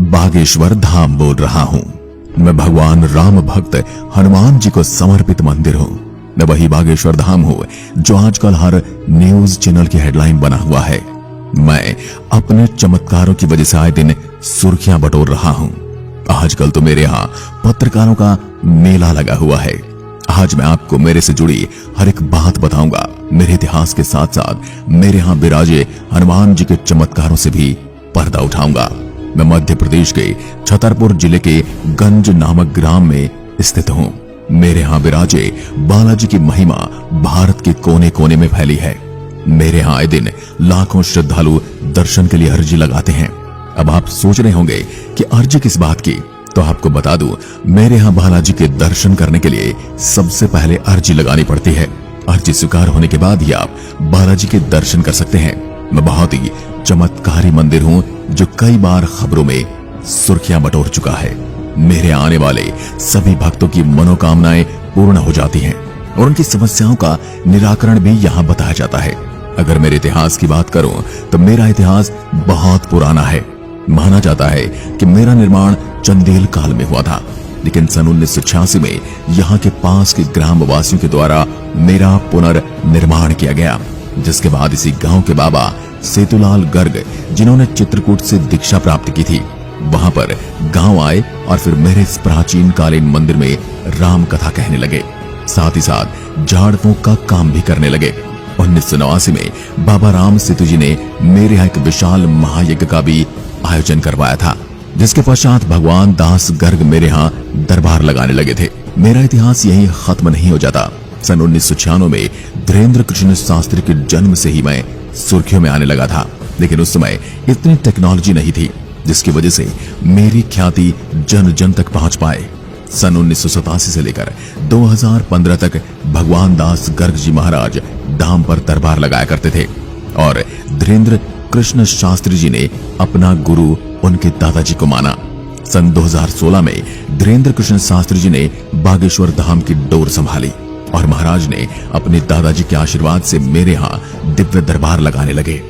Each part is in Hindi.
बागेश्वर धाम बोल रहा हूँ। मैं भगवान राम भक्त हनुमान जी को समर्पित मंदिर हूँ। मैं वही बागेश्वर धाम हूँ जो आजकल हर न्यूज चैनल की हेडलाइन बना हुआ है। मैं अपने चमत्कारों की वजह से आए दिन सुर्खियां बटोर रहा हूँ। आजकल तो मेरे यहाँ पत्रकारों का मेला लगा हुआ है। आज मैं आपको मेरे से जुड़ी हर एक बात बताऊंगा। मेरे इतिहास के साथ साथ मेरे यहाँ विराजे हनुमान जी के चमत्कारों से भी पर्दा उठाऊंगा। मैं मध्य प्रदेश के छतरपुर जिले के गंज नामक ग्राम में स्थित हूँ। मेरे यहाँ विराजे बालाजी की महिमा भारत के कोने कोने में फैली है। मेरे यहाँ आए दिन लाखों श्रद्धालु दर्शन के लिए अर्जी लगाते हैं। अब आप सोच रहे होंगे कि अर्जी किस बात की, तो आपको बता दूं, मेरे यहाँ बालाजी के दर्शन करने के लिए सबसे पहले अर्जी लगानी पड़ती है। अर्जी स्वीकार होने के बाद ही आप बालाजी के दर्शन कर सकते हैं। मैं बहुत ही चमत्कारी मंदिर हूँ जो कई बार खबरों में सुर्खियां बटोर चुका है। मेरे आने वाले सभी भक्तों की मनोकामनाएं पूर्ण हो जाती हैं और उनकी समस्याओं का निराकरण भी यहाँ बताया जाता है। अगर मेरे इतिहास की बात करूं तो मेरा इतिहास बहुत पुराना है। माना जाता है कि मेरा निर्माण चंदेल काल में हुआ था, लेकिन सन 1986 में यहाँ के पास के ग्राम वासियों के द्वारा मेरा पुनर्निर्माण किया गया, जिसके बाद इसी गांव के बाबा सेतुलाल गर्ग, जिन्होंने चित्रकूट से दीक्षा प्राप्त की थी, वहां पर गांव आए और फिर मेरे इस प्राचीन कालीन मंदिर में राम कथा कहने लगे। साथ ही साथ झाड़ फूंक का काम भी करने लगे। 1989 में बाबा राम सेतु जी ने मेरे यहाँ एक विशाल महायज्ञ का भी आयोजन करवाया था, जिसके पश्चात भगवान दास गर्ग मेरे यहाँ दरबार लगाने लगे थे। मेरा इतिहास यही खत्म नहीं हो जाता। सन 1996 में धीरेन्द्र कृष्ण शास्त्री के जन्म से ही मैं सुर्खियों में आने लगा था, लेकिन उस समय इतनी टेक्नोलॉजी नहीं थी जिसकी वजह से मेरी ख्याति जन जन तक पहुंच पाए। सन 1987 से लेकर 2015 तक भगवान दास गर्ग जी महाराज धाम पर दरबार लगाया करते थे और धीरेन्द्र कृष्ण शास्त्री जी ने अपना गुरु उनके दादाजी को माना। सन 2016 में धीरेन्द्र कृष्ण शास्त्री जी ने बागेश्वर धाम की डोर संभाली और महाराज ने अपने दादाजी के आशीर्वाद से मेरे यहाँ दिव्य दरबार लगाने लगे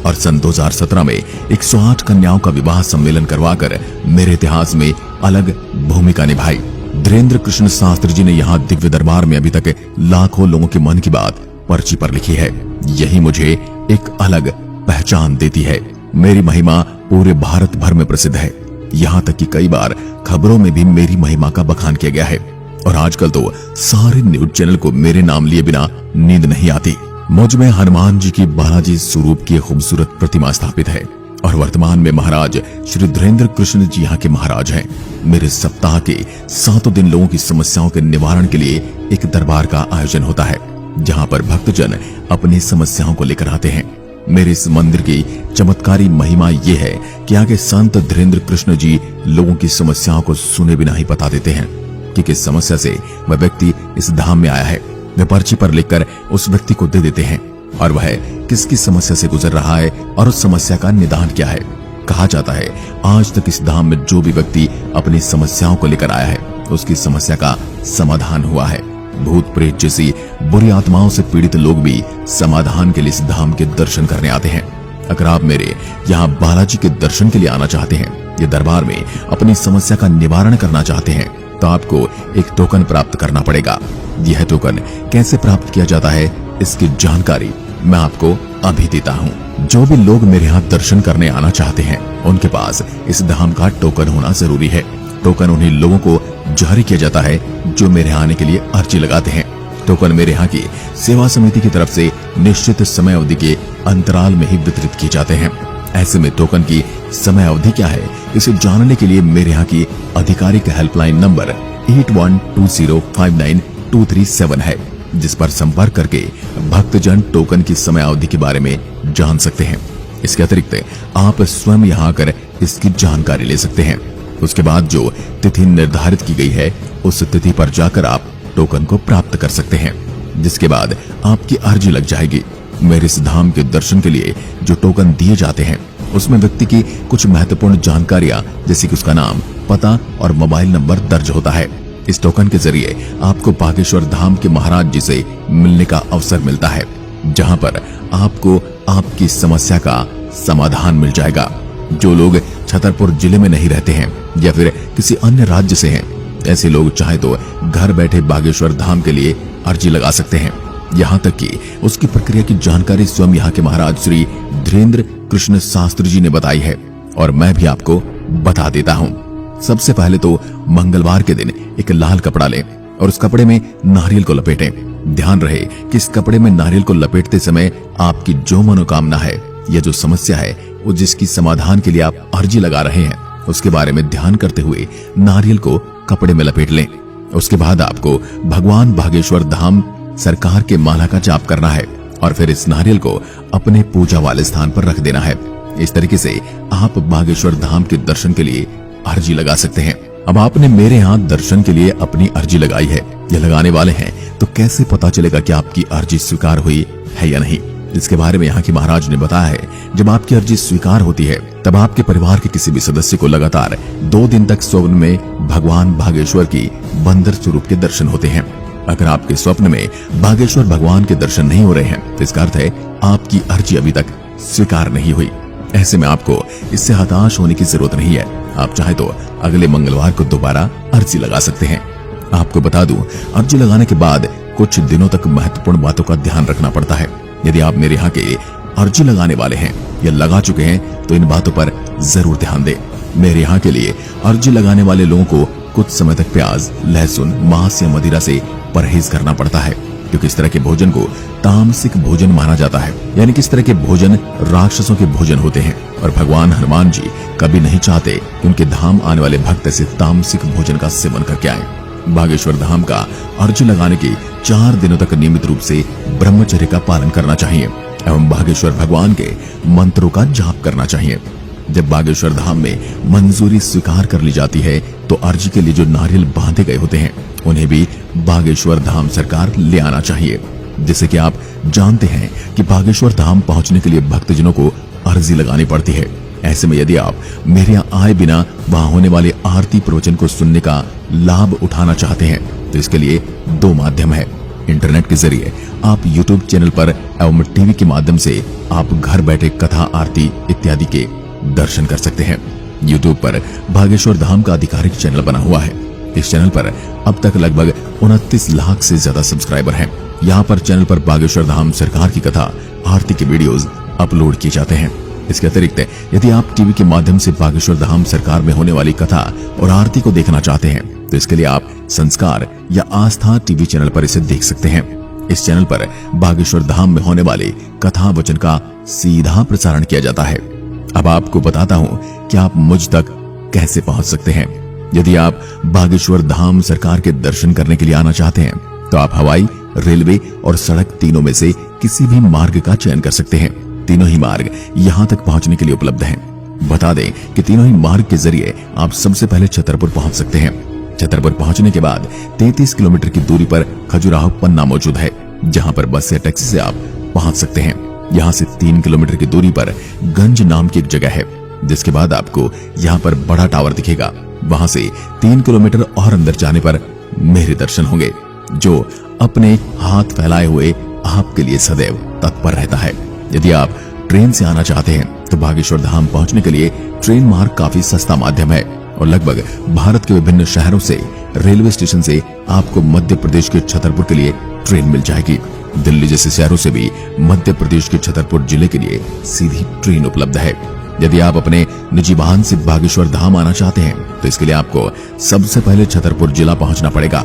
और सन 2017 में 108 कन्याओं का विवाह सम्मेलन करवाकर मेरे इतिहास में अलग भूमिका निभाई। धीरेन्द्र कृष्ण शास्त्री जी ने यहाँ दिव्य दरबार में अभी तक लाखों लोगों के मन की बात पर्ची पर लिखी है। यही मुझे एक अलग पहचान देती है। मेरी महिमा पूरे भारत भर में प्रसिद्ध है। यहाँ तक कि कई बार खबरों में भी मेरी महिमा का बखान किया गया है और आजकल तो सारे न्यूज चैनल को मेरे नाम लिए बिना नींद नहीं आती। मुझ में हनुमान जी की बालाजी स्वरूप की खूबसूरत प्रतिमा स्थापित है और वर्तमान में महाराज श्री धीरेन्द्र कृष्ण जी यहाँ के महाराज हैं। मेरे सप्ताह के 7 दिन लोगों की समस्याओं के निवारण के लिए एक दरबार का आयोजन होता है, जहाँ पर भक्तजन अपनी समस्याओं को लेकर आते हैं। मेरे इस मंदिर की चमत्कारी महिमा ये है कि आगे संत धीरेन्द्र कृष्ण जी लोगों की समस्याओं को सुने बिना ही बता देते हैं कि किस समस्या से वह व्यक्ति इस धाम में आया है। वे पर्ची पर लिखकर उस व्यक्ति को दे देते हैं और वह किसकी समस्या से गुजर रहा है और उस समस्या का निदान क्या है। कहा जाता है आज तक इस धाम में जो भी व्यक्ति अपनी समस्याओं को लेकर आया है उसकी समस्या का समाधान हुआ है। भूत प्रेत जैसी बुरी आत्माओं से पीड़ित लोग भी समाधान के लिए इस धाम के दर्शन करने आते हैं। अगर आप मेरे यहाँ बालाजी के दर्शन के लिए आना चाहते हैं या दरबार में अपनी समस्या का निवारण करना चाहते हैं तो आपको एक टोकन प्राप्त करना पड़ेगा। यह टोकन कैसे प्राप्त किया जाता है इसकी जानकारी मैं आपको अभी देता हूँ। जो भी लोग मेरे यहाँ दर्शन करने आना चाहते हैं उनके पास इस धाम का टोकन होना जरूरी है। टोकन उन्हीं लोगों को जारी किया जाता है जो मेरे आने के लिए अर्जी लगाते हैं। टोकन मेरे यहाँ की सेवा समिति की तरफ से निश्चित समय अवधि के अंतराल में ही वितरित किए जाते हैं। ऐसे में टोकन की समय अवधि क्या है इसे जानने के लिए मेरे यहाँ की आधिकारिक हेल्पलाइन नंबर 8120592237 है, जिस पर संपर्क करके भक्तजन टोकन की समय अवधि के बारे में जान सकते हैं। इसके अतिरिक्त आप स्वयं यहाँ आकर इसकी जानकारी ले सकते हैं। उसके बाद जो तिथि निर्धारित की गई है उस तिथि पर जाकर आप टोकन को प्राप्त कर सकते हैं, जिसके बाद आपकी अर्जी लग जाएगी। मेरे इस धाम के दर्शन के लिए जो टोकन दिए जाते हैं उसमें व्यक्ति की कुछ महत्वपूर्ण जानकारियां जैसे कि उसका नाम, पता और मोबाइल नंबर दर्ज होता है। इस टोकन के जरिए आपको बागेश्वर धाम के महाराज जी से मिलने का अवसर मिलता है, जहां पर आपको आपकी समस्या का समाधान मिल जाएगा। जो लोग छतरपुर जिले में नहीं रहते हैं या फिर किसी अन्य राज्य से हैं, ऐसे लोग चाहे तो घर बैठे बागेश्वर धाम के लिए अर्जी लगा सकते हैं। यहाँ तक कि उसकी प्रक्रिया की जानकारी स्वयं यहाँ के महाराज श्री धीरेन्द्र कृष्ण शास्त्री जी ने बताई है और मैं भी आपको बता देता हूँ। सबसे पहले तो मंगलवार के दिन एक लाल कपड़ा लें और उस कपड़े में नारियल को लपेटें। ध्यान रहे कि इस कपड़े में नारियल को लपेटते समय आपकी जो मनोकामना है या जो समस्या है वो जिसकी समाधान के लिए आप अर्जी लगा रहे हैं उसके बारे में ध्यान करते हुए नारियल को कपड़े में लपेट लें। उसके बाद आपको भगवान बागेश्वर धाम सरकार के माला का जाप करना है और फिर इस नारियल को अपने पूजा वाले स्थान पर रख देना है। इस तरीके से आप बागेश्वर धाम के दर्शन के लिए अर्जी लगा सकते हैं। अब आपने मेरे यहाँ दर्शन के लिए अपनी अर्जी लगाई है या लगाने वाले हैं, तो कैसे पता चलेगा कि आपकी अर्जी स्वीकार हुई है या नहीं? इसके बारे में यहाँ के महाराज ने बताया है, जब आपकी अर्जी स्वीकार होती है तब आपके परिवार के किसी भी सदस्य को लगातार 2 दिन तक स्वप्न में भगवान बागेश्वर की बंदर स्वरूप के दर्शन होते हैं। अगर आपके स्वप्न में बागेश्वर भगवान के दर्शन नहीं हो रहे हैं तो इसका अर्थ है आपकी अर्जी अभी तक स्वीकार नहीं हुई। ऐसे में आपको इससे हताश होने की जरूरत नहीं है। आप चाहे तो अगले मंगलवार को दोबारा अर्जी लगा सकते हैं। आपको बता दूं, अर्जी लगाने के बाद कुछ दिनों तक महत्वपूर्ण बातों का ध्यान रखना पड़ता है। यदि आप मेरे यहाँ के अर्जी लगाने वाले हैं या लगा चुके हैं तो इन बातों पर जरूर ध्यान दें। मेरे यहाँ के लिए अर्जी लगाने वाले लोगों को कुछ समय तक प्याज, लहसुन, मांस या मदिरा से परहेज करना पड़ता है, क्योंकि इस तरह के भोजन को तामसिक भोजन माना जाता है। यानी कि इस तरह के भोजन राक्षसों के भोजन होते हैं और भगवान हनुमान जी कभी नहीं चाहते कि उनके धाम आने वाले भक्त ऐसे तामसिक भोजन का सेवन करके आए। बागेश्वर धाम का अर्जी लगाने के 4 दिनों तक नियमित रूप से ब्रह्मचर्य का पालन करना चाहिए एवं बागेश्वर भगवान के मंत्रों का जाप करना चाहिए। जब बागेश्वर धाम में मंजूरी स्वीकार कर ली जाती है तो अर्जी के लिए जो नारियल बांधे गए होते हैं उन्हें भी बागेश्वर धाम सरकार ले आना चाहिए। जैसे कि आप जानते हैं कि बागेश्वर धाम पहुंचने के लिए भक्तजनों को अर्जी लगानी पड़ती है। ऐसे में यदि आप मेरे यहाँ आए बिना वहां होने वाले आरती प्रवचन को सुनने का लाभ उठाना चाहते हैं तो इसके लिए 2 माध्यम है। इंटरनेट के जरिए आप YouTube चैनल पर एवं टीवी के माध्यम से आप घर बैठे कथा, आरती इत्यादि के दर्शन कर सकते हैं। YouTube पर बागेश्वर धाम का आधिकारिक चैनल बना हुआ है। इस चैनल पर अब तक लगभग 29 लाख से ज्यादा सब्सक्राइबर हैं। यहाँ पर चैनल पर बागेश्वर धाम सरकार की कथा, आरती के वीडियोस अपलोड किए जाते हैं। इसके अतिरिक्त यदि आप टीवी के माध्यम से बागेश्वर धाम सरकार में होने वाली कथा और आरती को देखना चाहते हैं तो इसके लिए आप संस्कार या आस्था टीवी चैनल पर इसे देख सकते हैं। इस चैनल पर बागेश्वर धाम में होने वाले कथा वचन का सीधा प्रसारण किया जाता है। अब आपको बताता हूँ कि आप मुझ तक कैसे पहुंच सकते हैं। यदि आप बागेश्वर धाम सरकार के दर्शन करने के लिए आना चाहते हैं तो आप हवाई, रेलवे और सड़क तीनों में से किसी भी मार्ग का चयन कर सकते हैं। तीनों ही मार्ग यहाँ तक पहुँचने के लिए उपलब्ध हैं। बता दें कि तीनों ही मार्ग के जरिए आप सबसे पहले छतरपुर पहुँच सकते हैं। छतरपुर पहुँचने के बाद 33 किलोमीटर की दूरी पर खजुराहो पन्ना मौजूद है, जहाँ पर बस या टैक्सी से आप पहुँच सकते हैं। यहाँ से 3 किलोमीटर की दूरी पर गंज नाम की एक जगह है, जिसके बाद आपको यहाँ पर बड़ा टावर दिखेगा। वहां से 3 किलोमीटर और अंदर जाने पर मेरे दर्शन होंगे, जो अपने हाथ फैलाए हुए आपके लिए सदैव तत्पर रहता है। यदि आप ट्रेन से आना चाहते हैं तो बागेश्वर धाम पहुंचने के लिए ट्रेन मार्ग काफी सस्ता माध्यम है और लगभग भारत के विभिन्न शहरों से रेलवे स्टेशन से आपको मध्य प्रदेश के छतरपुर के लिए ट्रेन मिल जाएगी। दिल्ली जैसे शहरों से भी मध्य प्रदेश के छतरपुर जिले के लिए सीधी ट्रेन उपलब्ध है। यदि आप अपने निजी वाहन से बागेश्वर धाम आना चाहते हैं तो इसके लिए आपको सबसे पहले छतरपुर जिला पहुंचना पड़ेगा।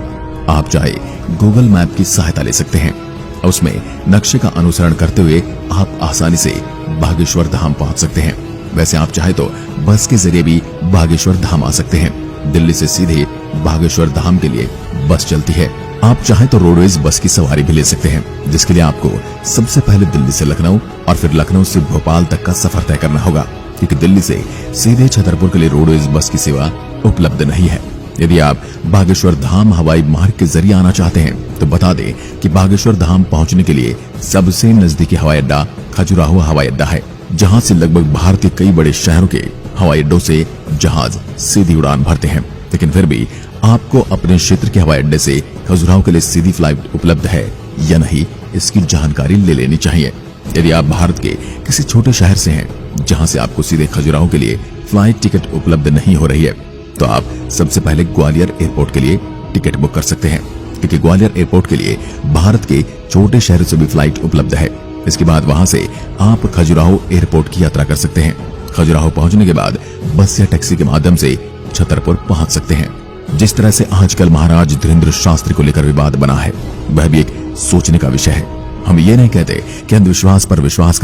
आप चाहे गूगल मैप की सहायता ले सकते हैं, उसमें नक्शे का अनुसरण करते हुए आप आसानी से बागेश्वर धाम पहुंच सकते हैं। वैसे आप चाहे तो बस के जरिए भी बागेश्वर धाम आ सकते हैं। दिल्ली से सीधे बागेश्वर धाम के लिए बस चलती है। आप चाहे तो रोडवेज बस की सवारी भी ले सकते हैं, जिसके लिए आपको सबसे पहले दिल्ली से लखनऊ और फिर लखनऊ से भोपाल तक का सफर तय करना होगा, क्योंकि दिल्ली से सीधे छतरपुर के लिए रोडवेज बस की सेवा उपलब्ध नहीं है। यदि आप बागेश्वर धाम हवाई मार्ग के जरिए आना चाहते हैं तो बता दें कि बागेश्वर धाम पहुंचने के लिए सबसे नजदीकी हवाई अड्डा खजुराहो हवाई अड्डा है, जहां से लगभग भारत के कई बड़े शहरों के हवाई अड्डों से जहाज सीधी उड़ान भरते हैं। लेकिन फिर भी आपको अपने क्षेत्र के हवाई अड्डे से खजुराहो के लिए सीधी फ्लाइट उपलब्ध है या नहीं, इसकी जानकारी ले लेनी चाहिए। यदि आप भारत के किसी छोटे शहर से हैं जहां से आपको सीधे खजुराहो के लिए फ्लाइट टिकट उपलब्ध नहीं हो रही है, तो आप सबसे पहले ग्वालियर एयरपोर्ट के लिए टिकट बुक कर सकते हैं, क्योंकि ग्वालियर एयरपोर्ट के लिए भारत के छोटे शहरों से भी फ्लाइट उपलब्ध है। इसके बाद वहां से आप खजुराहो एयरपोर्ट की यात्रा कर सकते हैं। खजुराहो पहुंचने के बाद बस या टैक्सी के माध्यम से छतरपुर पहुंच सकते हैं। जिस तरह से आजकल महाराज धीरेन्द्र शास्त्री को लेकर विवाद बना है, वह भी एक सोचने का विषय है। हम ये नहीं कहते कि अंधविश्वास पर विश्वास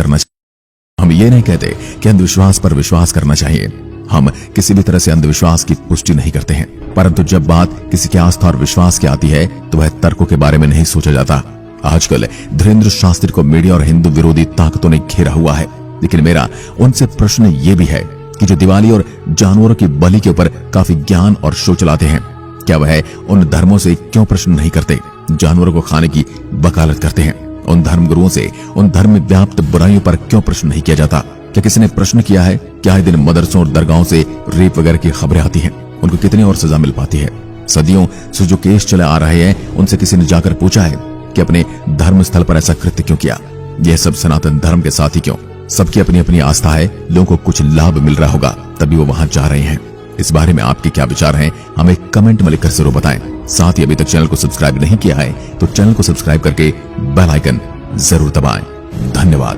करना चाहिए। हम किसी भी तरह से अंधविश्वास की पुष्टि नहीं करते हैं, परंतु जब बात किसी की आस्था और विश्वास की आती है तो वह तर्कों के बारे में नहीं सोचा जाता। आजकल धीरेन्द्र शास्त्री को मीडिया और हिंदू विरोधी ताकतों ने घेरा हुआ है, लेकिन मेरा उनसे प्रश्न ये भी है कि जो दिवाली और जानवरों की बलि के ऊपर काफी ज्ञान और शो चलाते हैं, क्या वह उन धर्मों से क्यों प्रश्न नहीं करते? जानवरों को खाने की वकालत करते हैं। उन धर्मगुरुओं से उन धर्म में व्याप्त बुराइयों पर क्यों प्रश्न नहीं किया जाता? क्या किसी ने प्रश्न किया है कि आए दिन मदरसों और दरगाहों से रेप वगैरह की खबरें आती हैं, उनको कितनी और सजा मिल पाती है? सदियों से जो केस चले आ रहे हैं, उनसे किसी ने जाकर पूछा है कि अपने धर्म स्थल पर ऐसा कृत्य क्यों किया? यह सब सनातन धर्म के साथ ही क्यों? सबकी अपनी अपनी आस्था है, लोगों को कुछ लाभ मिल रहा होगा तभी वो वहां जा रहे हैं। इस बारे में आपके क्या विचार हैं, हमें कमेंट में लिखकर जरूर बताएं। साथ ही अभी तक चैनल को सब्सक्राइब नहीं किया है तो चैनल को सब्सक्राइब करके बेल आइकन जरूर दबाएं। धन्यवाद।